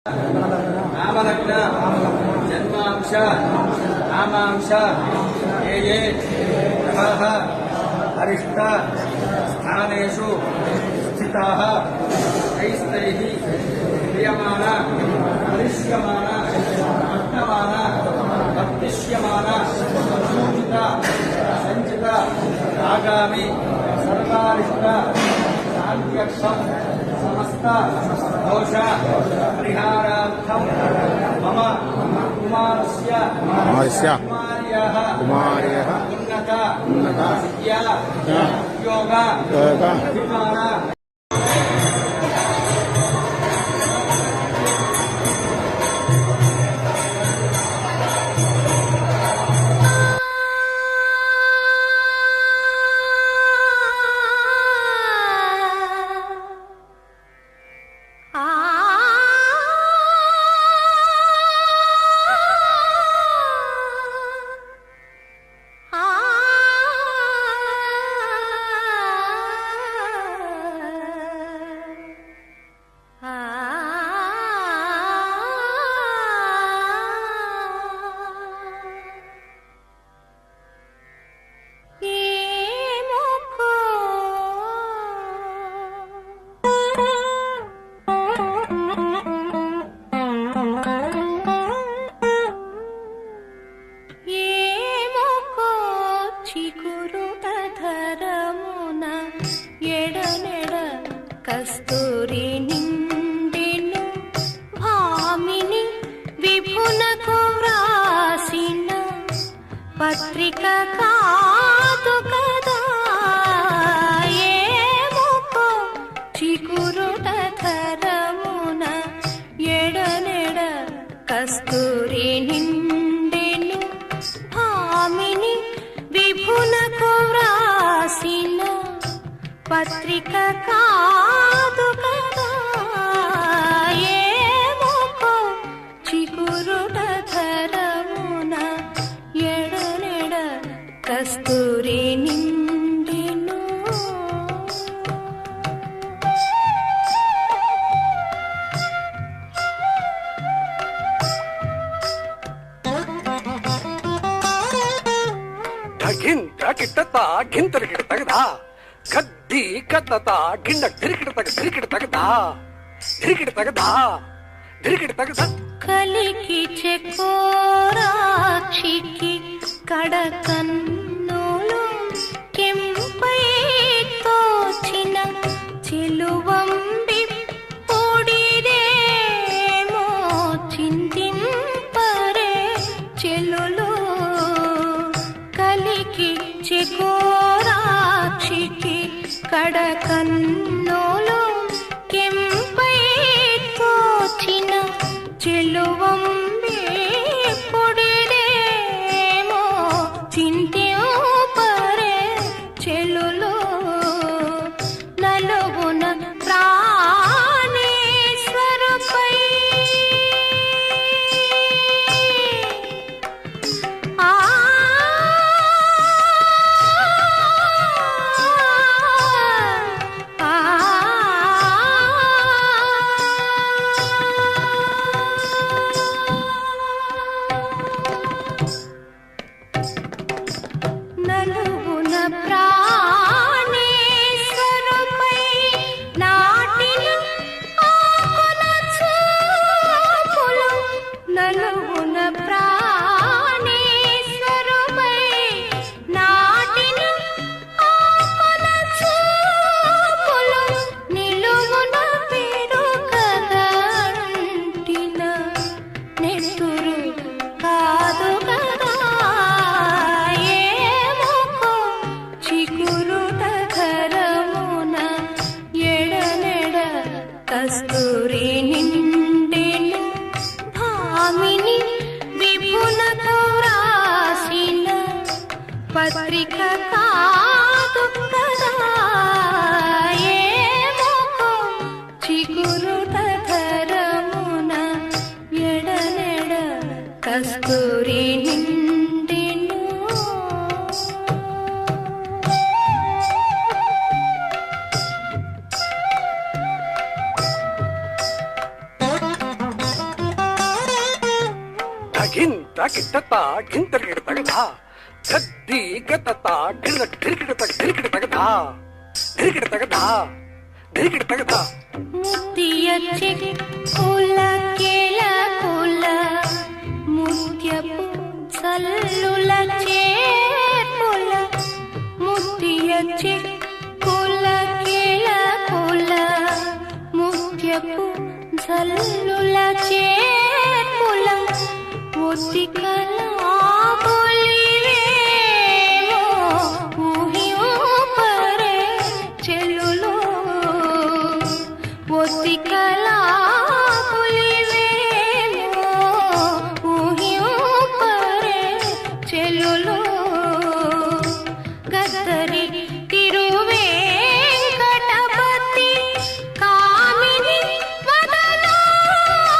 నామలగ్న జన్మాంశ నామాంశ ఏ ఏ గ్రహాः అరిష్ట స్థానేషు స్థితాः తైస్తైః క్రియమాణ పరిష్యమాణ వర్తమాన వర్తిష్యమాణ సూచిత సంచిత ఆగామి సర్వారిష్ట శాంత్యక్షం సమస్త దోష పరిహారార్థం మమ కుమారస్య కుమార్యాః ఉన్నత విద్యా యోగ అధికార కస్తూరి నిండెను భామిని విపునకు వ్రాసిన పత్రిక కాదు కదా ఏమోకో చిగురుట ధరమున ఎడనెడ కస్తూరి నిండెను భామిని విపునకు వ్రాసిన పత్రిక కాదు కదా ఏమోకో చిగురుట ధరమున ఎడనెడ కస్తూరి నిండెను ಗಿಂತ ಗಿಂತರಿಗಿಡ ತಗದಾ ಕದ್ದಿ ಕದ್ದತ ಗಿಂಡ ಧಿರಿಕಿಡ ತಗದ కలికి చెకోరాక్షికి కడకన్నులు కెంపై తోచిన చిలువంబి పొడిరేమో చింతింపరే చెలులు కలికి చెకోరాక్షికి కడకన్నులు కెంపై తోచిన చెలువంబి పొడిరేమో చింతింపరే చెలులు నలుగున ప్రాణేశ్వరుపై నలుగున ప్రాణేశ్వరుపై నాటిన ఆకుల చూపులు నలుగున ప్రాణేశ్వరుపై నాటిన ఆకుల చూపులు నిలువున పెరుగదంటిన నెత్తురు కాదు కదా ఏమోకో చిగురుట ధరమున ఎడనెడ కస్తూరి నిండెను భామిని విపునకు వ్రాసిన పత్రిక కాదు కదా ఏమోకో చిగురుట ధరమున ఎడనెడ కస్తూరి నిండెను గింత కిట్టత గింతరికిట తగదా గద్ది గతత గిరికిట తగదా గిరికిట తగదా గిరికిట తగదా ముత్యచ్చే కుల కేల కుల ముత్యపు సల్లుల చేర్పుల ముత్యచ్చే కుల కేల కుల ముత్యపు సల్లుల చేర్పుల ఒత్తికలా బొలివేమో ఊహియో పరే చెల్లులో ఒత్తికలా బొలివేమో ఊహియో పరే చెల్లులో గద్దరి తిరువేంకటపతి కామిని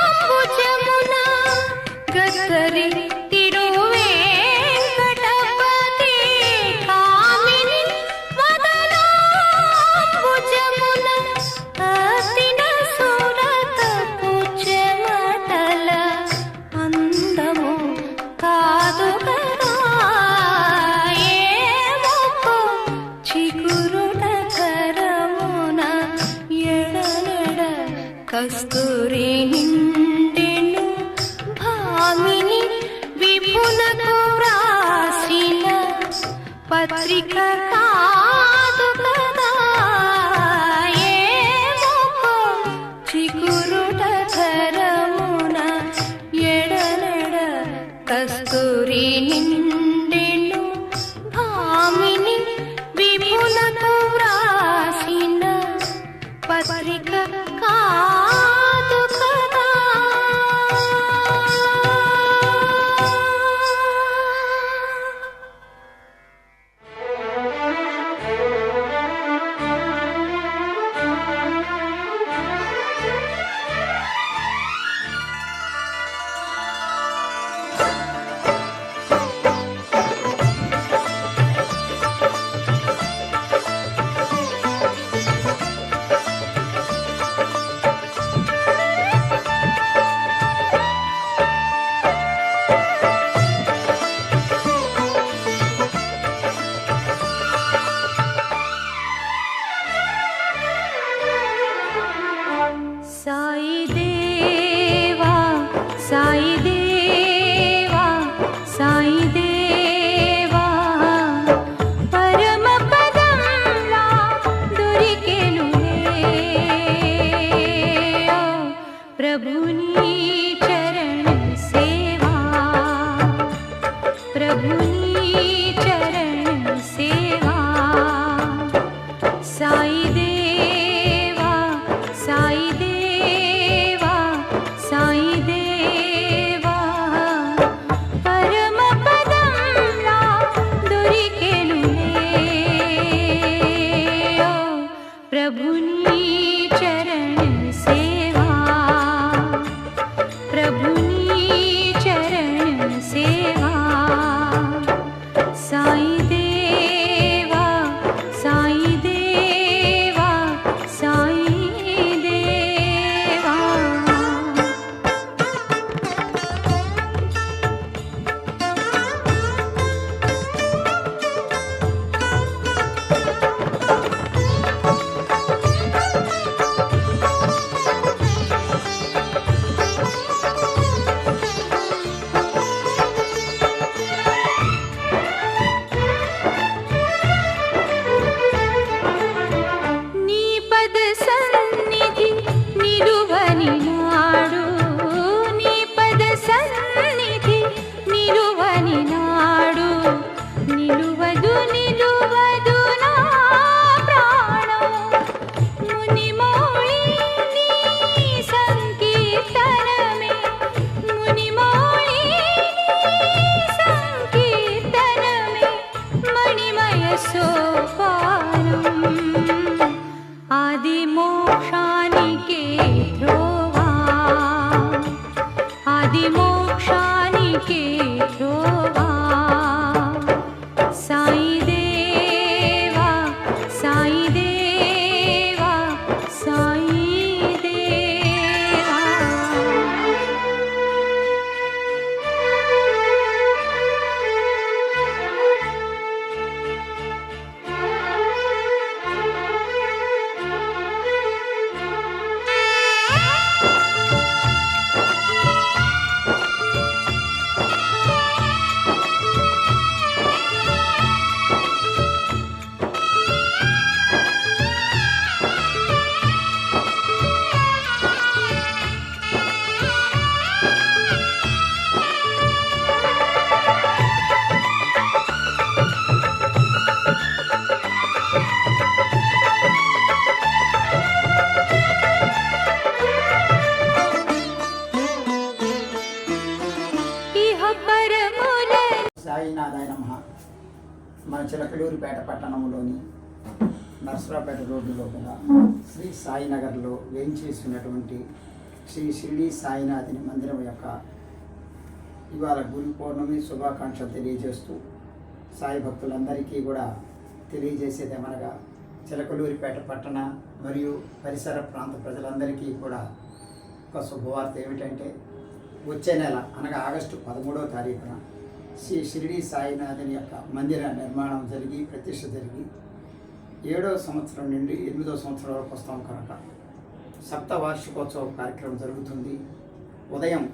వదనాంబుజమున గద్దరి తిరువేంకటపతి కామిని వదనాంబుజమున అతిన సురతపు చెమటల అందము కాదు కదా ఏమొకో చిగురుట కరమున ఎడనెడ కస్తూరి నిండెను భామిని విపులకు వ్రాసిన పత్రిక కాదు కదా ఏమొకో చిగురుట కరమున ఎడనెడ కస్తూరి నిండెను భామిని విపులకు వ్రాసిన పత్రిక కాదు కదా సాయి దేవా సాయి దేవా సాయి దేవా పరమ పదంలా దొరికెనులే ప్రభుని చరణ సేవా ప్రభుని చరణ సేవా సాయి దేవా సాయి దేవా సాయి దేవా పరమ పదంలా దొరికెనులే ప్రభుని చరణ సేవా ప్రభుని చరణ సేవా సాయి దేవా సాయి దేవా సాయి దేవా నీ పద సన్నిధి నిలువని నాడు నీ పద సన్నిధి నిలువని నాడు నిలువదు నిలువదు నా ప్రాణం మునిమౌళి నీ సంకీర్తనమే మునిమౌళి నీ సంకీర్తనమే మణిమయ సోపానం ఆది మోక్షానికే ధ్రువా ఆది మోక్షానికే ధ్రువా సాయి దేవా సాయి దేవా సాయి దేవా సాయినాథాయ నమః. మన చిలకలూరిపేట పట్టణంలోని నర్సరావుపేట రోడ్డులో గల శ్రీ సాయినగర్లో వేయించేసినటువంటి శ్రీ షిరిడి సాయినాథుని మందిరం యొక్క ఇవాళ గురు పౌర్ణమి శుభాకాంక్షలు తెలియజేస్తూ సాయి భక్తులందరికీ కూడా తెలియజేసేదేమనగా చిలకలూరిపేట పట్టణ మరియు పరిసర ప్రాంత ప్రజలందరికీ కూడా ఒక శుభవార్త ఏమిటంటే వచ్చే నెల అనగా ఆగస్టు 13వ తారీఖున శ్రీ షిరిడి సాయినాథుని యొక్క మందిర నిర్మాణం జరిగి ప్రతిష్ఠ జరిగి 7వ సంవత్సరం నుండి 8వ సంవత్సరం వరకు వస్తాం కనుక సప్తవార్షికోత్సవ కార్యక్రమం జరుగుతుంది. ఉదయం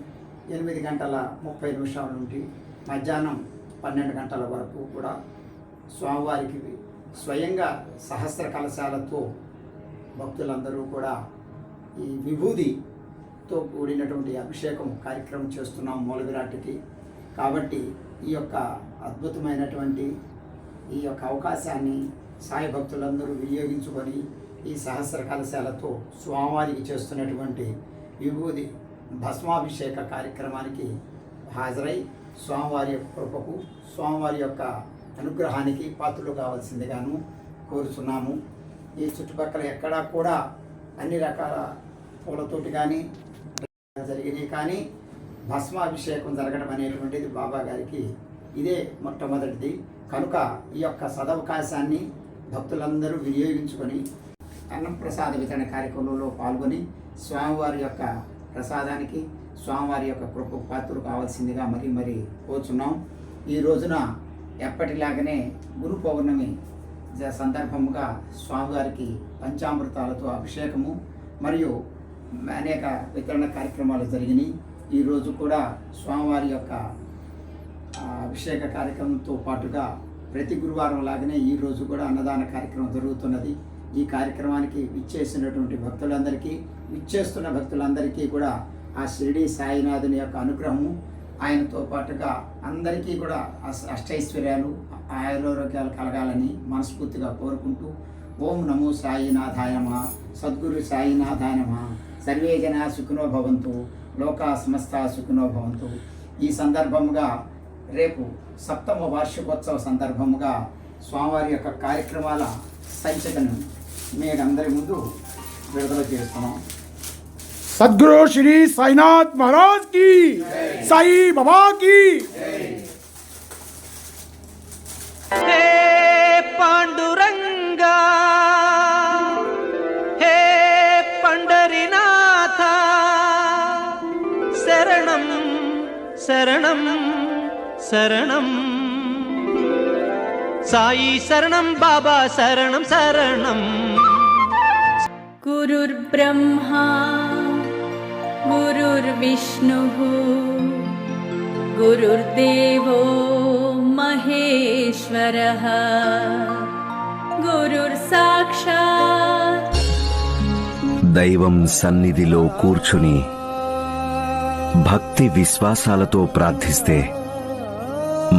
8:30 నుండి మధ్యాహ్నం 12 గంటల వరకు కూడా స్వామివారికి స్వయంగా సహస్ర కలశాలతో భక్తులందరూ కూడా ఈ విభూతితో కూడినటువంటి అభిషేకం కార్యక్రమం చేస్తున్నాం మూల విరాట్కి. కాబట్టి ఈ యొక్క అద్భుతమైనటువంటి ఈ యొక్క అవకాశాన్ని సాయి భక్తులందరూ వినియోగించుకొని ఈ సహస్ర కలశాలతో స్వామివారికి చేస్తున్నటువంటి విభూతి భస్మాభిషేక కార్యక్రమానికి హాజరై స్వామివారి యొక్క కృపకు స్వామివారి యొక్క అనుగ్రహానికి పాత్రలు కావాల్సిందిగాను కోరుచున్నాము. ఈ చుట్టుపక్కల ఎక్కడా కూడా అన్ని రకాల పూలతోటి కానీ జరిగినాయి, కానీ భస్మాభిషేకం జరగడం అనేటువంటిది బాబా గారికి ఇదే మొట్టమొదటిది. కనుక ఈ యొక్క సదవకాశాన్ని భక్తులందరూ వినియోగించుకొని అన్నప్రసాద వితరణ కార్యక్రమంలో పాల్గొని స్వామివారి యొక్క ప్రసాదానికి స్వామివారి యొక్క కృపకు పాత్రలు కావాల్సిందిగా మరీ కోరుచున్నాం. ఈ రోజున ఎప్పటిలాగానే గురు పౌర్ణమి సందర్భముగా స్వామివారికి పంచామృతాలతో అభిషేకము మరియు అనేక వితరణ కార్యక్రమాలు జరిగినాయి. ఈరోజు కూడా స్వామివారి యొక్క అభిషేక కార్యక్రమంతో పాటుగా ప్రతి గురువారం లాగానే ఈరోజు కూడా అన్నదాన కార్యక్రమం జరుగుతున్నది. ఈ కార్యక్రమానికి విచ్చేస్తున్న భక్తులందరికీ కూడా ఆ షిరిడి సాయినాథుని యొక్క అనుగ్రహము, ఆయనతో పాటుగా అందరికీ కూడా అష్టైశ్వర్యాలు ఆయురారోగ్యాలు కలగాలని మనస్ఫూర్తిగా కోరుకుంటూ ఓం నమో సాయినాథాయ నమః, సద్గురు సాయినాథాయ నమః, సర్వే జనా సుఖినో భవంతు, లోకా సమస్తా సుఖినో భవంతు. ఈ సందర్భముగా రేపు 7వ వార్షికోత్సవ సందర్భముగా స్వామివారి యొక్క కార్యక్రమాల సంచికను మీరందరి ముందు విడుదల చేస్తున్నాం. सदगुरु श्री साईनाथ महाराज की, साई बाबा की। हे पांडुरंगा, हे पंडरीनाथ, शरणं शरणं शरणं साई शरणं बाबा शरणं शरणं. गुरुर्ब्रह्मा गुरुर्विष्णुः गुरुर्देवो महेश्वरः गुरुर्साक्षात्. దైవం సన్నిధిలో కూర్చుని భక్తి విశ్వాసాలతో ప్రార్థిస్తే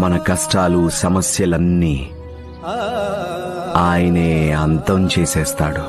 మన కష్టాలు సమస్యలన్నీ ఆయనే అంతం చేసేస్తాడు.